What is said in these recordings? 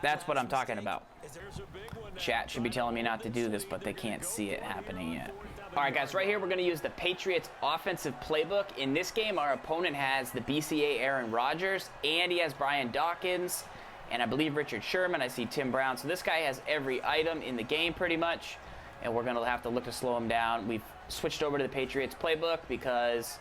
That's what I'm talking about. Chat should be telling me not to do this, but they can't see it happening yet. All right, guys, right here we're going to use the Patriots offensive playbook. In this game, our opponent has the BCA Aaron Rodgers, and he has Brian Dawkins, and I believe Richard Sherman. I see Tim Brown. So this guy has every item in the game pretty much, and we're going to have to look to slow him down. We've switched over to the Patriots playbook because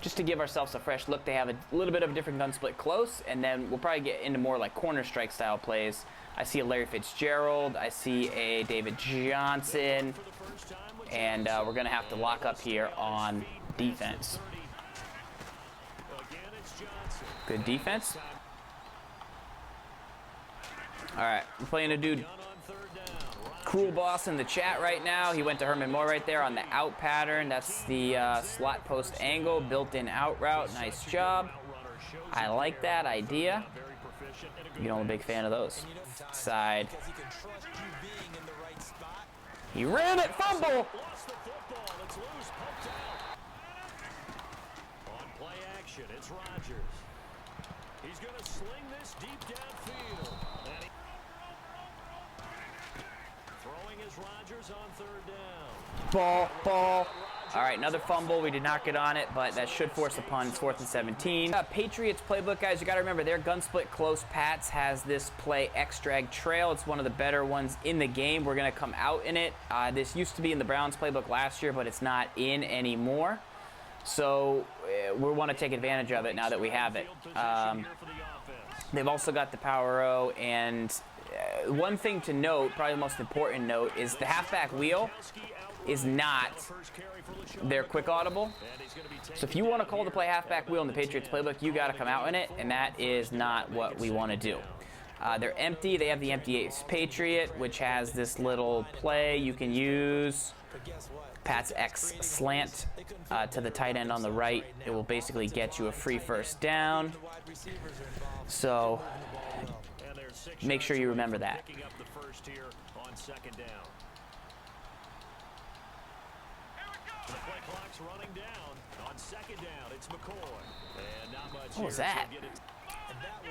just to give ourselves a fresh look, they have a little bit of a different gun split close, and then we'll probably get into more like corner strike style plays. I see a Larry Fitzgerald, I see a David Johnson, and we're going to have to lock up here on defense. Good defense. All right, we're playing a dude, Cruel Boss, in the chat right now. He went to Herman Moore right there on the out pattern. That's the slot post angle, built-in out route. Nice job. I like that idea. You know, I'm a big fan of those. Side. He ran it, fumble. On play action, it's Rodgers. He's going to sling this deep downfield. Throwing is Rodgers on third down. Ball. All right, another fumble. We did not get on it, but that should force a punt. It's 4th and 17. Patriots playbook, guys, you got to remember their gun split close. Pats has this play X drag trail. It's one of the better ones in the game. We're going to come out in it. This used to be in the Browns playbook last year, but it's not in anymore. So we want to take advantage of it now that we have it. They've also got the Power O, and one thing to note, probably the most important note, is the halfback wheel is not their quick audible. So if you want to call the play halfback wheel in the Patriots playbook, you got to come out in it, and that is not what we want to do. They're empty. They have the empty ace Patriot, which has this little play you can use. Pat's X slant to the tight end on the right. It will basically get you a free first down. So make sure you remember that. What was that?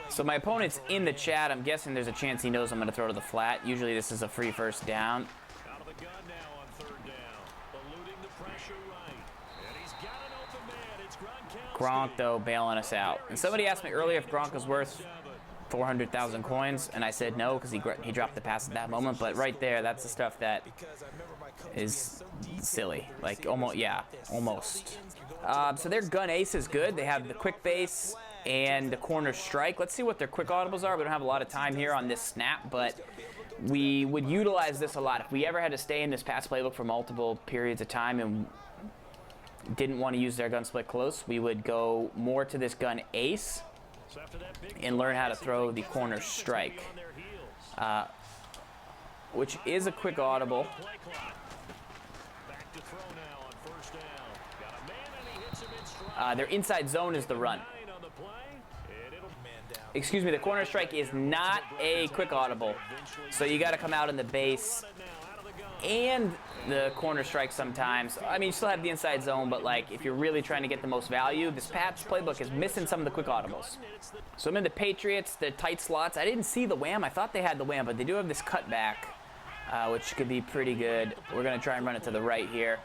So my opponent's in the chat. I'm guessing there's a chance he knows I'm going to throw to the flat. Usually this is a free first down. Gronk, though, bailing us out. And somebody asked me earlier if Gronk was worth 400,000 coins, and I said no because he dropped the pass at that moment. But right there, that's the stuff that is silly. Like, almost, yeah, almost. So their gun ace is good. They have the quick base and the corner strike. Let's see what their quick audibles are. We don't have a lot of time here on this snap, but we would utilize this a lot. If we ever had to stay in this pass playbook for multiple periods of time and didn't want to use their gun split close, we would go more to this gun ace and learn how to throw the corner strike, which is a quick audible. Their inside zone is the run. Excuse me, the corner strike is not a quick audible. So you got to come out in the base and the corner strike sometimes. I mean, you still have the inside zone, but like if you're really trying to get the most value, this Pats playbook is missing some of the quick audibles. So I'm in the Patriots, the tight slots. I didn't see the wham. I thought they had the wham, but they do have this cutback, which could be pretty good. We're going to try and run it to the right here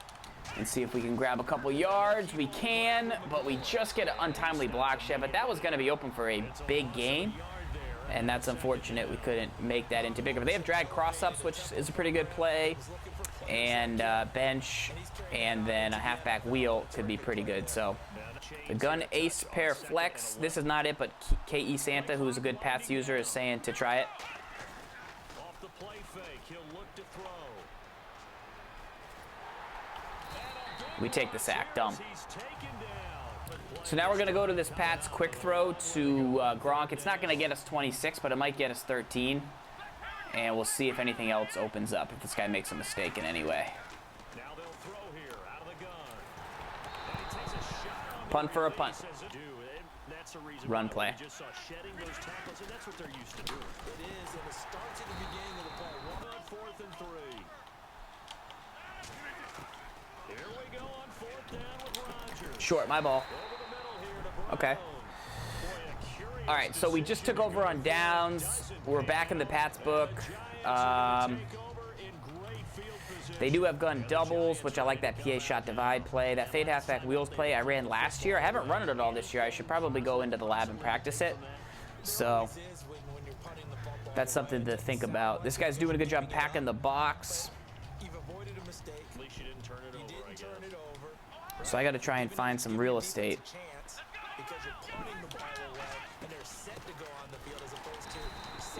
and see if we can grab a couple yards. We can, but we just get an untimely block shed. But that was going to be open for a big gain, and that's unfortunate. We couldn't make that into bigger. But they have drag cross-ups, which is a pretty good play, and bench, and then a halfback wheel could be pretty good. So the gun ace pair flex. This is not it, but K.E. Santa, who's a good Pats user, is saying to try it. We take the sack. Dumb. So now we're going to go to this Pats quick throw to Gronk. It's not going to get us 26, but it might get us 13. And we'll see if anything else opens up, if this guy makes a mistake in any way. Punt for a punt. Run play. Short, my ball. Okay. All right, so we just took over on downs. We're back in the Pats book. They do have gun doubles, which I like that PA shot divide play. That fade halfback wheels play I ran last year. I haven't run it at all this year. I should probably go into the lab and practice it. So that's something to think about. This guy's doing a good job packing the box. So I got to try and find some real estate.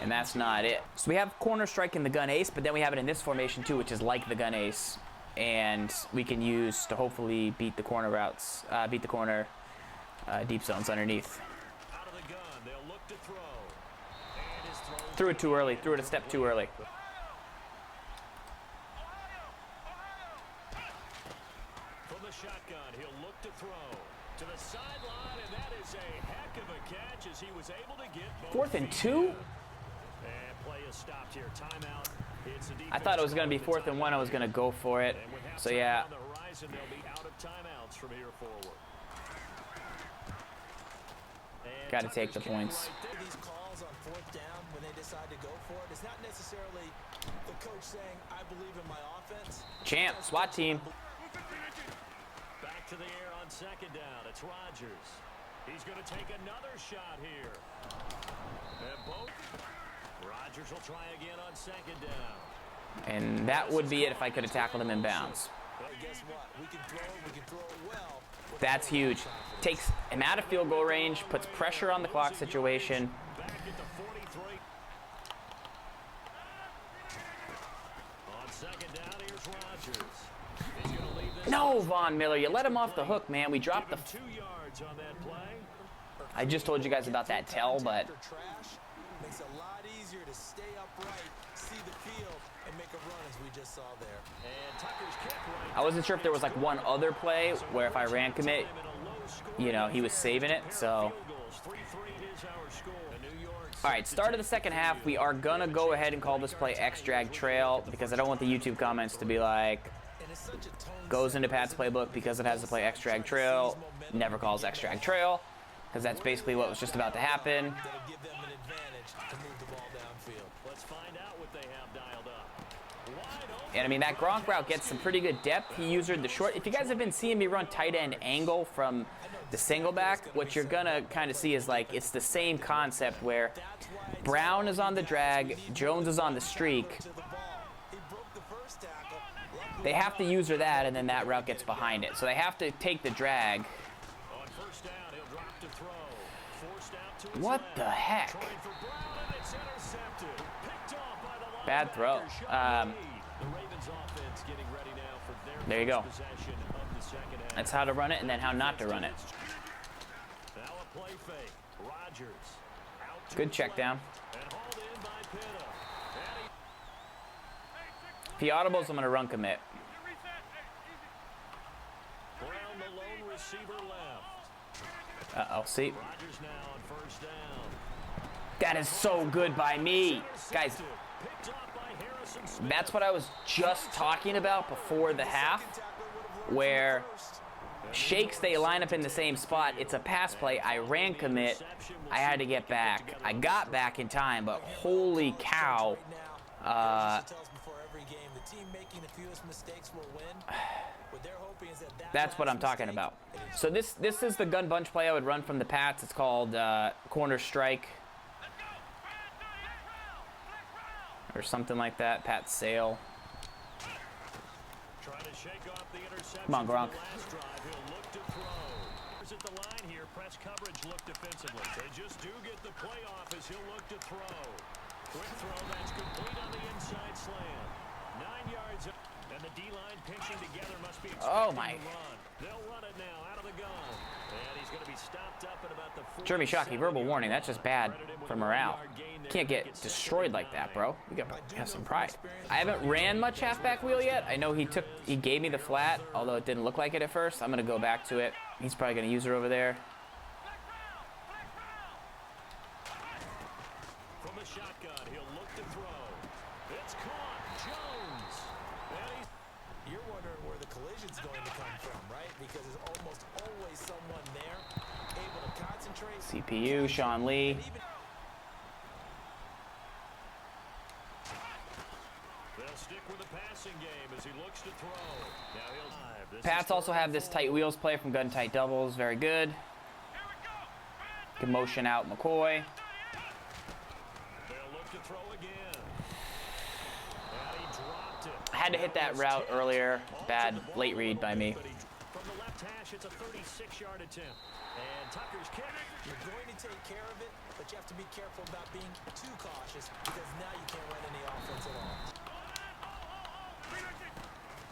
And that's not it. So we have corner strike in the gun ace, but then we have it in this formation too, which is like the gun ace. And we can use to hopefully beat the corner routes, beat the corner deep zones underneath. Threw it too early, threw it a step too early. From the shotgun, he'll look to throw to the sideline, and that is a heck of a catch as he was able to get both 4th and 2? And play is stopped here. Timeout. I thought it was going to be 4th and 1. I was going to go for it. So yeah. On the horizon, they'll be out of timeouts from here forward. Got to take the points. These calls on 4th down when they decide to go for it, it's not necessarily the coach saying, I believe in my offense. Champ, SWAT team. Back to the air on 2nd down. It's Rodgers. He's going to take another shot here. And both. Rodgers will try again on 2nd down. And that would be it if I could have tackled him in bounds. Well, guess what? We can throw it well. That's huge. Takes him out of field goal range, puts pressure on the clock situation. Back at the 43. On 2nd down, here's Rodgers. He's going to leave this. No, Von Miller, you let him off the hook, man. We dropped the... 2 yards on that play. I just told you guys about that tell, but... Makes it a lot easier to stay upright, see the field, and make a run as we just saw there. And Tucker's kick right. I wasn't sure if there was like one other play where if I ran commit, you know, he was saving it, so... All right, start of the second half. We are going to go ahead and call this play X-Drag Trail because I don't want the YouTube comments to be like, goes into Pat's playbook because it has to play X-Drag Trail, never calls X-Drag Trail, because that's basically what was just about to happen. Let's find out what they have dialed up. And I mean, that Gronk route gets some pretty good depth. He used the short. If you guys have been seeing me run tight end angle from the single back, what you're gonna kind of see is like it's the same concept where Brown is on the drag, Jones is on the streak. They have to use that, and then that route gets behind it. So they have to take the drag. What the heck? Bad throw. There you go. That's how to run it and then how not to run it. Good check down. If he audibles, I'm going to run commit. Uh-oh, see? That is so good by me. Guys, that's what I was just talking about before the half, where shakes, they line up in the same spot. It's a pass play. I ran commit. I had to get back. I got back in time, but holy cow. That's what I'm talking about. So this is the gun bunch play I would run from the Pats. It's called corner strike. Or something like that. Pat Sale. Come on, Gronk. At the line here, press coverage look defensively. They just do get the play off as he'll look to throw. Quick throw, that's complete on the inside slant. 9 yards, and the D-line pinching together must be expecting to run. They'll run it now out of the gun. And he's going to be stopped up at about the Jeremy Shockey, verbal warning. That's just bad for morale. Can't get destroyed like that, bro. You gotta have some pride. I haven't ran much halfback wheel yet. I know he gave me the flat, although it didn't look like it at first. I'm gonna go back to it. He's probably gonna use her over there. From the shotgun, he'll look to throw. It's caught. Jones. You're wondering where the collision's going to come from, right? Because there's almost always someone there. able to concentrate. CPU, Sean Lee. They'll stick with the passing game as he looks to throw. Now he'll Pats also have this tight wheels play from gun tight doubles. Very good. Can motion out McCoy. They'll look to throw again. And he dropped it. I had to hit that route earlier. Bad late read by me. From the left hash, it's a 36-yard attempt. And Tucker's kick. You're going to take care of it, but you have to be careful about being too cautious because now you can't run any offense at all.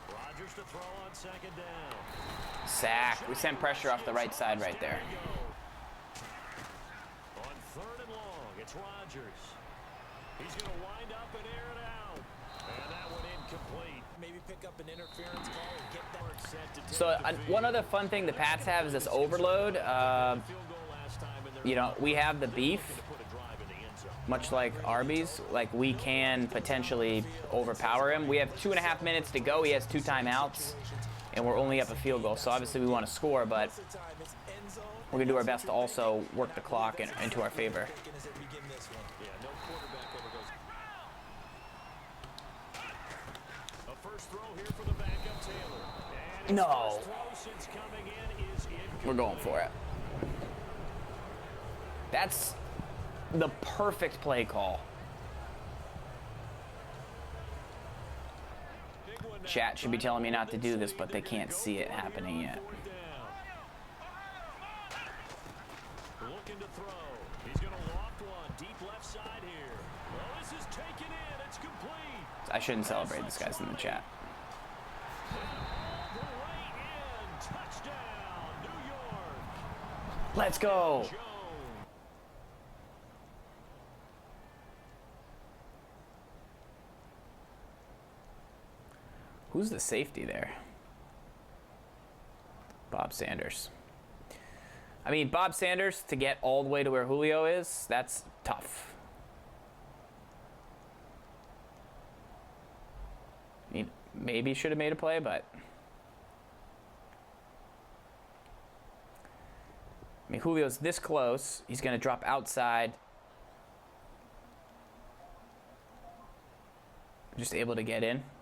Rodgers to throw on second down. Sack. We sent pressure off the right side right there. On third and long, it's Rodgers. He's going to wind up and air it out. And that one incomplete. Maybe pick up an interference call and get that set to take So the field. one other fun thing the Pats have is this overload. You know, we have the beef, much like Arby's. Like, we can potentially overpower him. We have 2.5 minutes to go. He has 2 timeouts, and we're only up a field goal. So obviously we want to score, but we're going to do our best to also work the clock into our favor. A first throw here for the backup Taylor. And his No. first throw since coming in is incomplete. We're going for it. That's the perfect play call. Big one now. Chat should be telling me not to do this, but they can't see it happening yet. Looking to throw. He's going to loft one deep left side here. Well, this is taken in. It's complete. I shouldn't celebrate this guy's in the chat. All the way in. Touchdown, New York. Let's go. Jones. Who's the safety there? Bob Sanders. I mean, Bob Sanders, to get all the way to where Julio is, that's tough. I mean, maybe should have made a play, but... I mean, Julio's this close. He's going to drop outside. Just able to get in.